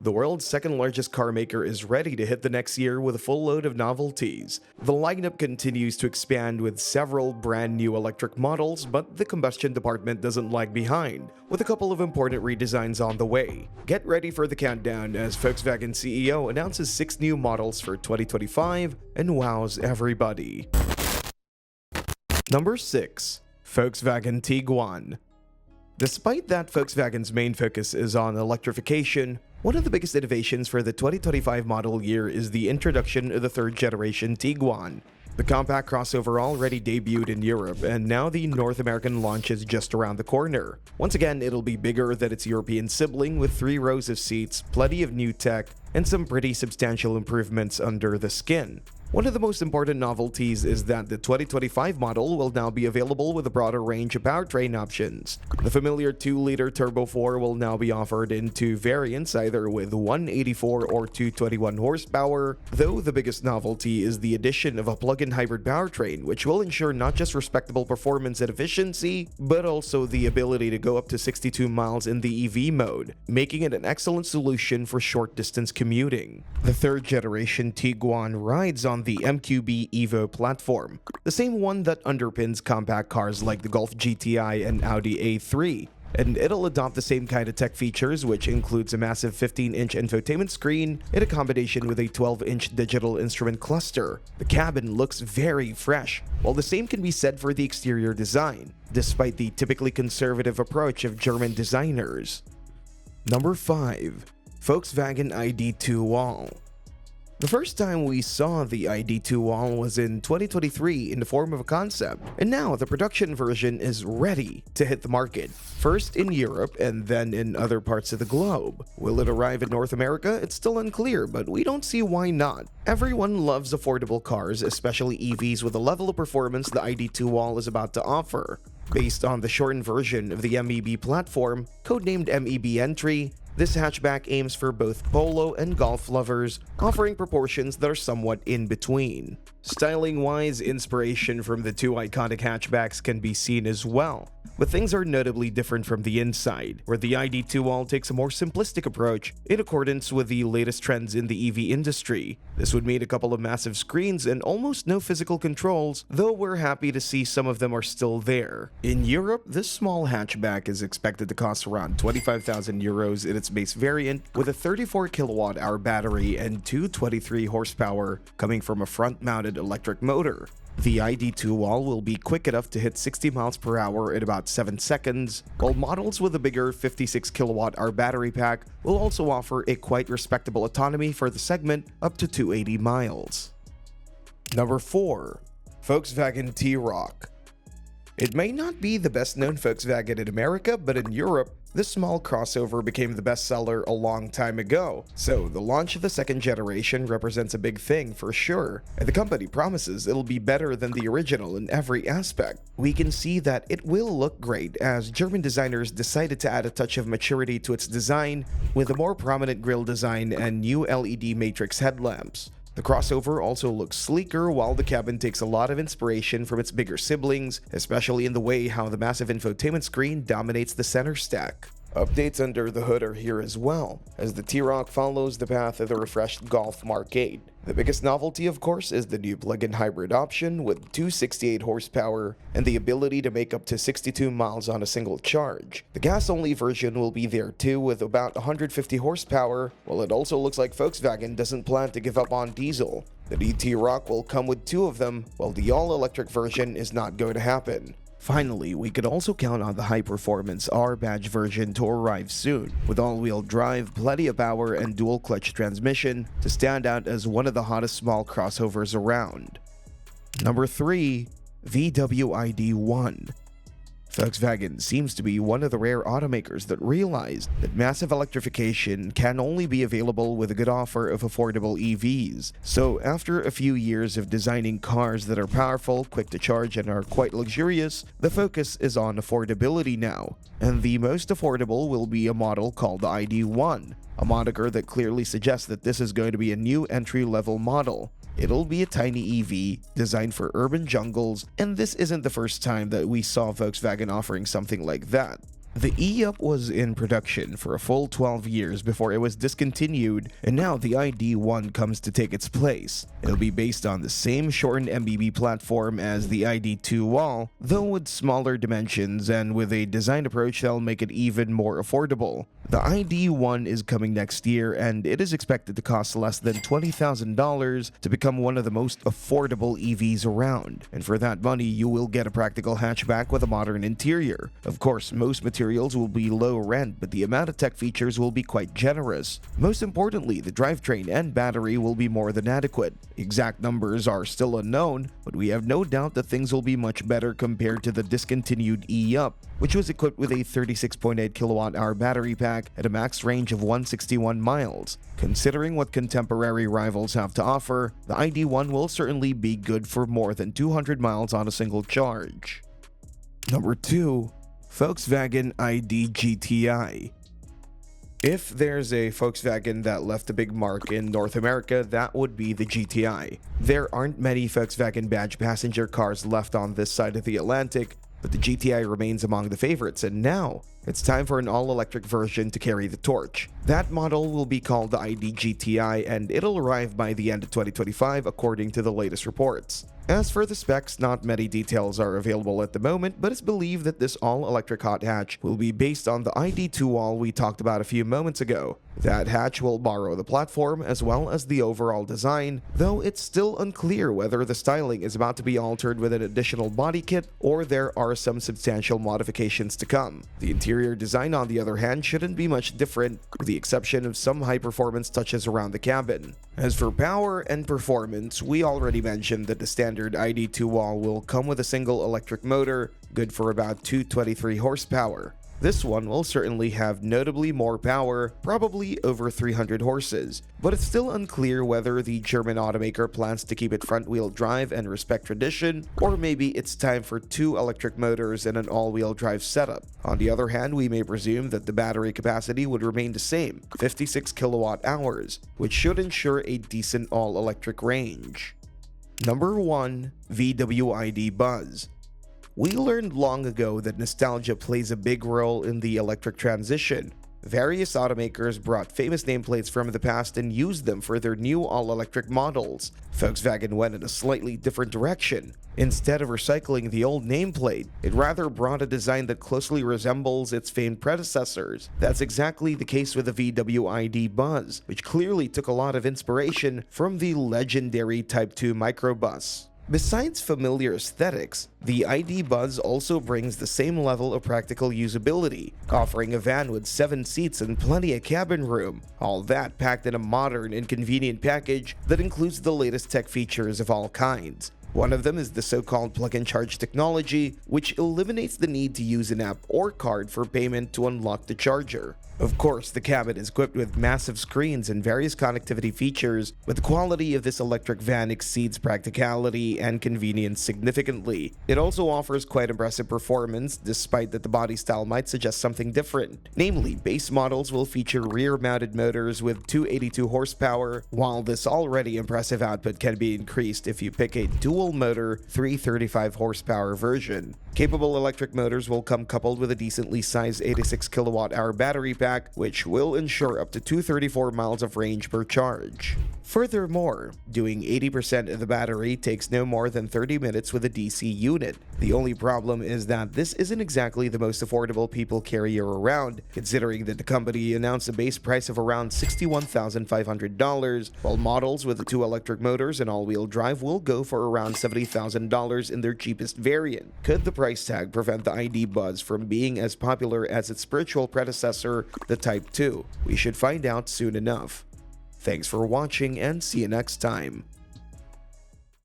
The world's second largest car maker is ready to hit the next year with a full load of novelties. The lineup continues to expand with several brand new electric models, but the combustion department doesn't lag behind, with a couple of important redesigns on the way. Get ready for the countdown as Volkswagen CEO announces 6 new models for 2025 and wows everybody. Number 6. Volkswagen Tiguan. Despite that Volkswagen's main focus is on electrification, one of the biggest innovations for the 2025 model year is the introduction of the third-generation Tiguan. The compact crossover already debuted in Europe, and now the North American launch is just around the corner. Once again, it'll be bigger than its European sibling with 3 rows of seats, plenty of new tech, and some pretty substantial improvements under the skin. One of the most important novelties is that the 2025 model will now be available with a broader range of powertrain options. The familiar 2-liter Turbo 4 will now be offered in 2 variants, either with 184 or 221 horsepower, though the biggest novelty is the addition of a plug-in hybrid powertrain, which will ensure not just respectable performance and efficiency, but also the ability to go up to 62 miles in the EV mode, making it an excellent solution for short-distance commuting. The third-generation Tiguan rides on the MQB Evo platform, the same one that underpins compact cars like the Golf GTI and Audi A3. And it'll adopt the same kind of tech features, which includes a massive 15-inch infotainment screen in a combination with a 12-inch digital instrument cluster. The cabin looks very fresh, while the same can be said for the exterior design, despite the typically conservative approach of German designers. Number 5. Volkswagen ID2 Wall. The first time we saw the ID2 Wall was in 2023 in the form of a concept, and now the production version is ready to hit the market, first in Europe and then in other parts of the globe. Will it arrive in North America? It's still unclear, but we don't see why not. Everyone loves affordable cars, especially EVs with the level of performance the ID2 Wall is about to offer. Based on the shortened version of the MEB platform, codenamed MEB Entry, this hatchback aims for both polo and golf lovers, offering proportions that are somewhat in between. Styling-wise, inspiration from the 2 iconic hatchbacks can be seen as well, but things are notably different from the inside, where the ID2 Wall takes a more simplistic approach in accordance with the latest trends in the EV industry. This would mean a couple of massive screens and almost no physical controls, though we're happy to see some of them are still there. In Europe, this small hatchback is expected to cost around 25,000 euros in its base variant, with a 34 kilowatt-hour battery and 223 horsepower coming from a front-mounted electric motor. The ID2 Wall will be quick enough to hit 60 miles per hour in about 7 seconds, while models with a bigger 56 kilowatt-hour battery pack will also offer a quite respectable autonomy for the segment up to 280 miles. Number 4. Volkswagen T-Roc. It may not be the best-known Volkswagen in America, but in Europe, this small crossover became the bestseller a long time ago, so the launch of the second generation represents a big thing for sure, and the company promises it'll be better than the original in every aspect. We can see that it will look great, as German designers decided to add a touch of maturity to its design with a more prominent grille design and new LED matrix headlamps. The crossover also looks sleeker, while the cabin takes a lot of inspiration from its bigger siblings, especially in the way how the massive infotainment screen dominates the center stack. Updates under the hood are here as well, as the T-Roc follows the path of the refreshed Golf Mark 8. The biggest novelty, of course, is the new plug-in hybrid option with 268 horsepower and the ability to make up to 62 miles on a single charge. The gas-only version will be there too, with about 150 horsepower, while it also looks like Volkswagen doesn't plan to give up on diesel. The new T-Roc will come with 2 of them, while the all-electric version is not going to happen. Finally, we could also count on the high-performance R-Badge version to arrive soon, with all-wheel drive, plenty of power, and dual-clutch transmission to stand out as one of the hottest small crossovers around. Number 3. VW ID1. Volkswagen seems to be one of the rare automakers that realized that massive electrification can only be available with a good offer of affordable EVs. So after a few years of designing cars that are powerful, quick to charge, and are quite luxurious, the focus is on affordability now. And the most affordable will be a model called the ID1, a moniker that clearly suggests that this is going to be a new entry-level model. It'll be a tiny EV designed for urban jungles, and this isn't the first time that we saw Volkswagen offering something like that. The E-Up was in production for a full 12 years before it was discontinued, and now the ID1 comes to take its place. It'll be based on the same shortened MBB platform as the ID2 Wall, though with smaller dimensions and with a design approach that'll make it even more affordable. The ID1 is coming next year, and it is expected to cost less than $20,000 to become one of the most affordable EVs around. And for that money, you will get a practical hatchback with a modern interior. Of course, most materials will be low rent, but the amount of tech features will be quite generous. Most importantly, the drivetrain and battery will be more than adequate. Exact numbers are still unknown, but we have no doubt that things will be much better compared to the discontinued E-Up, which was equipped with a 36.8 kilowatt-hour battery pack at a max range of 161 miles. Considering what contemporary rivals have to offer, the ID1 will certainly be good for more than 200 miles on a single charge. Number 2. Volkswagen ID GTI. If there's a Volkswagen that left a big mark in North America, that would be the GTI. There aren't many Volkswagen badge passenger cars left on this side of the Atlantic, but the GTI remains among the favorites, and now it's time for an all-electric version to carry the torch. That model will be called the ID GTI, and it'll arrive by the end of 2025 according to the latest reports. As for the specs, not many details are available at the moment, but it's believed that this all-electric hot hatch will be based on the ID2 Wall we talked about a few moments ago. That hatch will borrow the platform as well as the overall design, though it's still unclear whether the styling is about to be altered with an additional body kit or there are some substantial modifications to come. The interior design, on the other hand, shouldn't be much different, with the exception of some high-performance touches around the cabin. As for power and performance, we already mentioned that the standard ID2 Wall will come with a single electric motor, good for about 223 horsepower. This one will certainly have notably more power, probably over 300 horses, but it's still unclear whether the German automaker plans to keep it front-wheel drive and respect tradition, or maybe it's time for 2 electric motors and an all-wheel drive setup. On the other hand, we may presume that the battery capacity would remain the same, 56 kilowatt hours, which should ensure a decent all-electric range. Number 1. VW ID Buzz. We learned long ago that nostalgia plays a big role in the electric transition. Various automakers brought famous nameplates from the past and used them for their new all-electric models. Volkswagen went in a slightly different direction. Instead of recycling the old nameplate, it rather brought a design that closely resembles its famed predecessors. That's exactly the case with the VW ID Buzz, which clearly took a lot of inspiration from the legendary Type 2 microbus. Besides familiar aesthetics, the ID Buzz also brings the same level of practical usability, offering a van with 7 seats and plenty of cabin room, all that packed in a modern and convenient package that includes the latest tech features of all kinds. One of them is the so-called plug-and-charge technology, which eliminates the need to use an app or card for payment to unlock the charger. Of course, the cabin is equipped with massive screens and various connectivity features, but the quality of this electric van exceeds practicality and convenience significantly. It also offers quite impressive performance, despite that the body style might suggest something different. Namely, base models will feature rear-mounted motors with 282 horsepower, while this already impressive output can be increased if you pick a dual-motor 335 horsepower version. Capable electric motors will come coupled with a decently sized 86 kilowatt-hour battery pack, which will ensure up to 234 miles of range per charge. Furthermore, doing 80% of the battery takes no more than 30 minutes with a DC unit. The only problem is that this isn't exactly the most affordable people carrier around, considering that the company announced a base price of around $61,500, while models with the 2 electric motors and all-wheel drive will go for around $70,000 in their cheapest variant. Could the price tag prevent the ID Buzz from being as popular as its spiritual predecessor, the Type 2? We should find out soon enough. Thanks for watching and see you next time.